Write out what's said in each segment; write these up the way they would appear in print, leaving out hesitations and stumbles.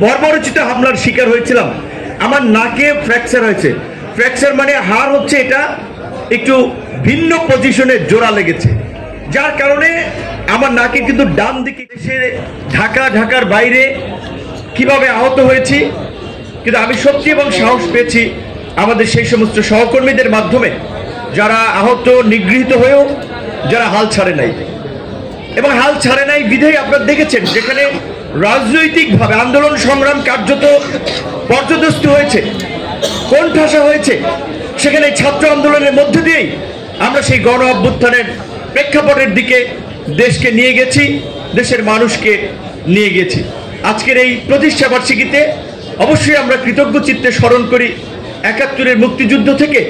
বর্বরোচিত হামলার শিকার হয়েছিলাম। আমার নাকে ফ্র্যাকচার হয়েছে। ফ্র্যাকচার মানে হাড় হচ্ছে এটা একটু ভিন্ন পজিশনে জোড়া লেগেছে, যার কারণে আমার নাকে কিন্তু ডান দিকে এসে ঢাকার বাইরে কিভাবে আহত হয়েছি। কিন্তু আমি শক্তি এবং সাহস পেয়েছি আমাদের সেই সমস্ত সহকর্মীদের মাধ্যমে, যারা আহত নিগৃহীত হয়েও যারা হাল ছাড়ে নাই, এবং হাল ছাড়ে নাই বিধেয় আপনারা দেখেছেন যেখানে রাজনৈতিকভাবে আন্দোলন সংগ্রাম কার্যত পর্যদস্ত হয়েছে, কোণঠাসা হয়েছে, সেখানে ছাত্র আন্দোলনের মধ্য দিয়েই আমরা সেই গণ অভ্যুত্থানের প্রেক্ষাপটের দিকে দেশকে নিয়ে গেছি, দেশের মানুষকে নিয়ে গেছি। আজকের এই প্রতিষ্ঠা বার্ষিকীতে অবশ্যই আমরা কৃতজ্ঞ চিত্তে স্মরণ করি ৭১-এর মুক্তিযুদ্ধ থেকে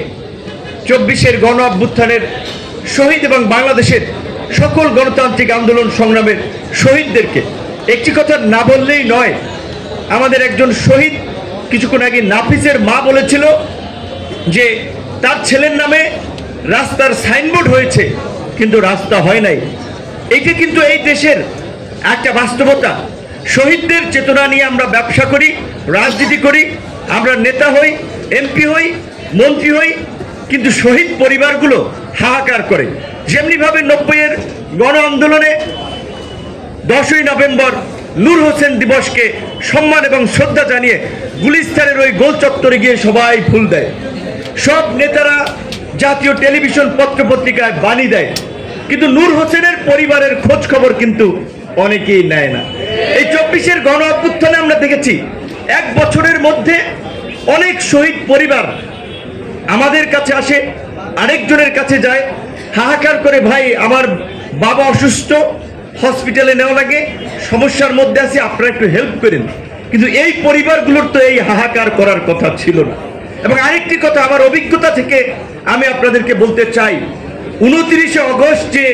২৪-এর গণ অভ্যুত্থানের শহীদ এবং বাংলাদেশের সকল গণতান্ত্রিক আন্দোলন সংগ্রামের শহীদদেরকে। একটি কথা না বললেই নয়, আমাদের একজন শহীদ কিছুক্ষণ আগে নাফিসের মা বলেছিল যে তার ছেলের নামে রাস্তার সাইনবোর্ড হয়েছে কিন্তু রাস্তা হয় নাই। এটা কিন্তু এই দেশের একটা বাস্তবতা। শহীদদের চেতনা নিয়ে আমরা ব্যবসা করি, রাজনীতি করি, আমরা নেতা হই, এমপি হই, মন্ত্রী হই, কিন্তু শহীদ পরিবারগুলো হাহাকার করে। যেমনিভাবে ৯০-এর গণ আন্দোলনে ১০ই নভেম্বর নূর হোসেন দিবসকে সম্মান এবং শ্রদ্ধা জানিয়ে গুলিস্তানের ওই গোল চত্বরে গিয়ে সবাই ফুল দেয়, সব নেতারা জাতীয় টেলিভিশন পত্রপত্রিকায় বাণী দেয়, কিন্তু নূর হোসেনের পরিবারের খোঁজ খবর কিন্তু অনেকেই নেয় না। এই ২৪-এর গণ অভ্যুত্থানে আমরা দেখেছি ১ বছরের মধ্যে অনেক শহীদ পরিবার আমাদের কাছে আসে, আরেকজনের কাছে যায়, হাহাকার করে, ভাই আমার বাবা অসুস্থ, হসপিটালে নেওয়া লাগে, সমস্যার মধ্যে আছে, আপনারা একটু হেল্প করেন। কিন্তু এই পরিবারগুলোর তো এই হাহাকার করার কথা ছিল না। এবং আরেকটি কথা আমার অভিজ্ঞতা থেকে আমি আপনাদেরকে বলতে চাই, ২৯শে অগস্ট যে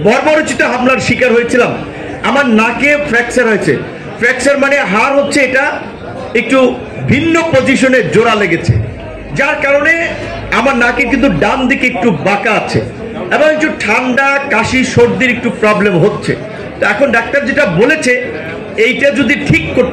বর্বরোচিত হামলার শিকার হয়েছিলাম, আমার নাকে ফ্র্যাকচার হয়েছে। ফ্র্যাকচার মানে হাড় হচ্ছে এটা একটু ভিন্ন পজিশনে জোড়া লেগেছে, যার কারণে আমার নাকে কিন্তু ডান দিকে একটু বাঁকা আছে এবং একটু ঠান্ডা, কাশি, সর্দির একটু প্রবলেম হচ্ছে। তো এখন ডাক্তার যেটা বলেছে, এইটা যদি ঠিক করতে